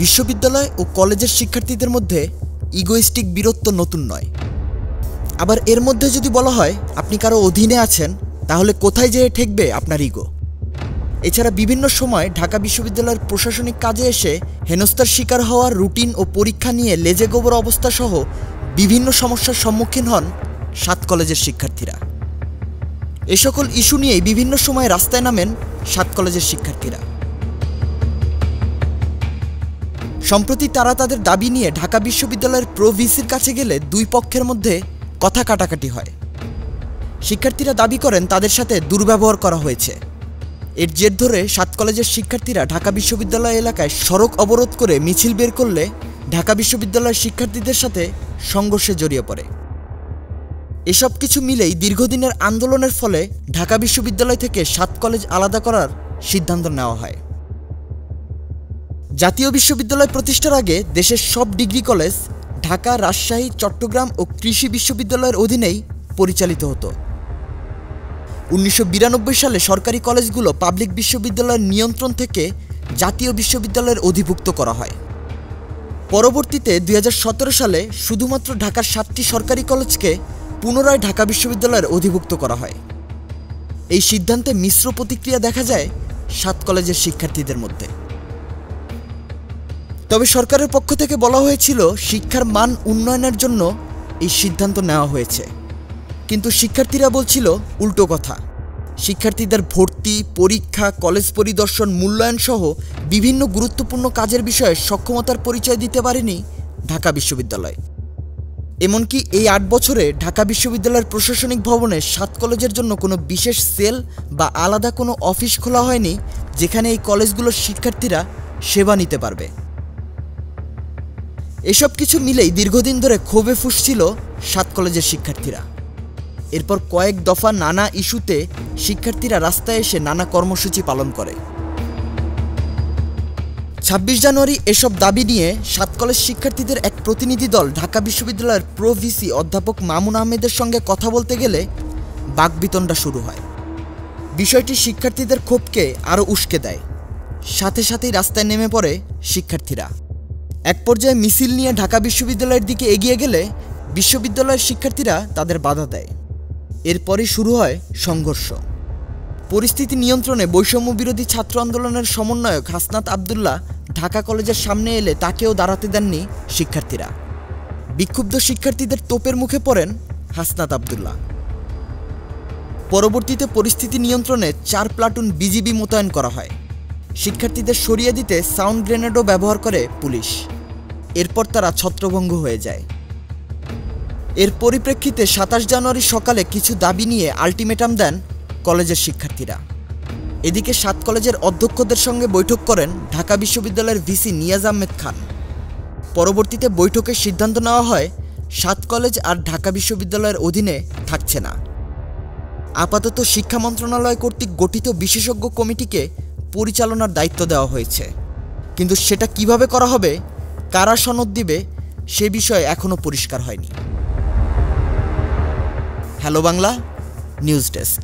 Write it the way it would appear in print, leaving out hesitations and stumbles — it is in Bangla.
বিশ্ববিদ্যালয় ও কলেজের শিক্ষার্থীদের মধ্যে ইগোইস্টিক বীরত্ব নতুন নয়। আবার এর মধ্যে যদি বলা হয় আপনি কারো অধীনে আছেন, তাহলে কোথায় যেয়ে ঠেকবে আপনার ইগো। এছাড়া বিভিন্ন সময় ঢাকা বিশ্ববিদ্যালয়ের প্রশাসনিক কাজে এসে হেনস্থার শিকার হওয়ার রুটিন ও পরীক্ষা নিয়ে লেজে গোবর অবস্থা সহ বিভিন্ন সমস্যার সম্মুখীন হন ৭ কলেজের শিক্ষার্থীরা। এ সকল ইস্যু নিয়েই বিভিন্ন সময় রাস্তায় নামেন ৭ কলেজের শিক্ষার্থীরা। সম্প্রতি তারা তাদের দাবি নিয়ে ঢাকা বিশ্ববিদ্যালয়ের প্রো ভিসির কাছে গেলে দুই পক্ষের মধ্যে কথা কাটাকাটি হয়। শিক্ষার্থীরা দাবি করেন তাদের সাথে দুর্ব্যবহার করা হয়েছে। এর জের ধরে ৭ কলেজের শিক্ষার্থীরা ঢাকা বিশ্ববিদ্যালয় এলাকায় সড়ক অবরোধ করে মিছিল বের করলে ঢাকা বিশ্ববিদ্যালয়ের শিক্ষার্থীদের সাথে সংঘর্ষে জড়িয়ে পড়ে। এসব কিছু মিলেই দীর্ঘদিনের আন্দোলনের ফলে ঢাকা বিশ্ববিদ্যালয় থেকে ৭ কলেজ আলাদা করার সিদ্ধান্ত নেওয়া হয়। জাতীয় বিশ্ববিদ্যালয় প্রতিষ্ঠার আগে দেশের সব ডিগ্রি কলেজ ঢাকা, রাজশাহী, চট্টগ্রাম ও কৃষি বিশ্ববিদ্যালয়ের অধীনেই পরিচালিত হতো। ১৯৯২ সালে সরকারি কলেজগুলো পাবলিক বিশ্ববিদ্যালয়ের নিয়ন্ত্রণ থেকে জাতীয় বিশ্ববিদ্যালয়ের অধিভুক্ত করা হয়। পরবর্তীতে ২০১৭ সালে শুধুমাত্র ঢাকার ৭টি সরকারি কলেজকে পুনরায় ঢাকা বিশ্ববিদ্যালয়ের অধিভুক্ত করা হয়। এই সিদ্ধান্তে মিশ্র প্রতিক্রিয়া দেখা যায় ৭ কলেজের শিক্ষার্থীদের মধ্যে। তবে সরকারের পক্ষ থেকে বলা হয়েছিল শিক্ষার মান উন্নয়নের জন্য এই সিদ্ধান্ত নেওয়া হয়েছে, কিন্তু শিক্ষার্থীরা বলছিল উল্টো কথা। শিক্ষার্থীদের ভর্তি, পরীক্ষা, কলেজ পরিদর্শন, মূল্যায়ন সহ বিভিন্ন গুরুত্বপূর্ণ কাজের বিষয়ে সক্ষমতার পরিচয় দিতে পারেনি ঢাকা বিশ্ববিদ্যালয়। এমনকি এই ৮ বছরে ঢাকা বিশ্ববিদ্যালয়ের প্রশাসনিক ভবনে ৭ কলেজের জন্য কোনো বিশেষ সেল বা আলাদা কোনো অফিস খোলা হয়নি, যেখানে এই কলেজগুলোর শিক্ষার্থীরা সেবা নিতে পারবে। এসব কিছু মিলেই দীর্ঘদিন ধরে ক্ষোভে ফুঁসছিল ৭ কলেজের শিক্ষার্থীরা। এরপর কয়েক দফা নানা ইস্যুতে শিক্ষার্থীরা রাস্তায় এসে নানা কর্মসূচি পালন করে। ২৬ জানুয়ারি এসব দাবি নিয়ে ৭ কলেজ শিক্ষার্থীদের এক প্রতিনিধি দল ঢাকা বিশ্ববিদ্যালয়ের প্রো ভিসি অধ্যাপক মামুন আহমেদের সঙ্গে কথা বলতে গেলে বাকবিতণ্ডা শুরু হয়। বিষয়টি শিক্ষার্থীদের ক্ষোভকে আরও উস্কে দেয়। সাথে সাথেই রাস্তায় নেমে পড়ে শিক্ষার্থীরা। এক পর্যায়ে মিছিল নিয়ে ঢাকা বিশ্ববিদ্যালয়ের দিকে এগিয়ে গেলে বিশ্ববিদ্যালয়ের শিক্ষার্থীরা তাদের বাধা দেয়। এরপরই শুরু হয় সংঘর্ষ। পরিস্থিতি নিয়ন্ত্রণে বৈষম্য বিরোধী ছাত্র আন্দোলনের সমন্বয়ক হাসনাত আবদুল্লাহ ঢাকা কলেজের সামনে এলে তাকেও দাঁড়াতে দেননি শিক্ষার্থীরা। বিক্ষুব্ধ শিক্ষার্থীদের তোপের মুখে পড়েন হাসনাত আবদুল্লাহ। পরবর্তীতে পরিস্থিতি নিয়ন্ত্রণে ৪ প্লাটুন বিজিবি মোতায়েন করা হয়। শিক্ষার্থীদের সরিয়ে দিতে সাউন্ড গ্রেনেডও ব্যবহার করে পুলিশ। এরপর তারা ছত্রভঙ্গ হয়ে যায়। এর পরিপ্রেক্ষিতে ২৭ জানুয়ারি সকালে কিছু দাবি নিয়ে আলটিমেটাম দেন কলেজের শিক্ষার্থীরা। এদিকে ৭ কলেজের অধ্যক্ষদের সঙ্গে বৈঠক করেন ঢাকা বিশ্ববিদ্যালয়ের ভিসি নিয়াজ আহমেদ খান। পরবর্তীতে বৈঠকে সিদ্ধান্ত নেওয়া হয় ৭ কলেজ আর ঢাকা বিশ্ববিদ্যালয়ের অধীনে থাকছে না। আপাতত শিক্ষা মন্ত্রণালয় কর্তৃক গঠিত বিশেষজ্ঞ কমিটিকে পরিচালনার দায়িত্ব দেওয়া হয়েছে, কিন্তু সেটা কিভাবে করা হবে, কারা সনদ দিবে, সে বিষয়ে এখনও পরিষ্কার হয়নি। Hello Bangla news desk.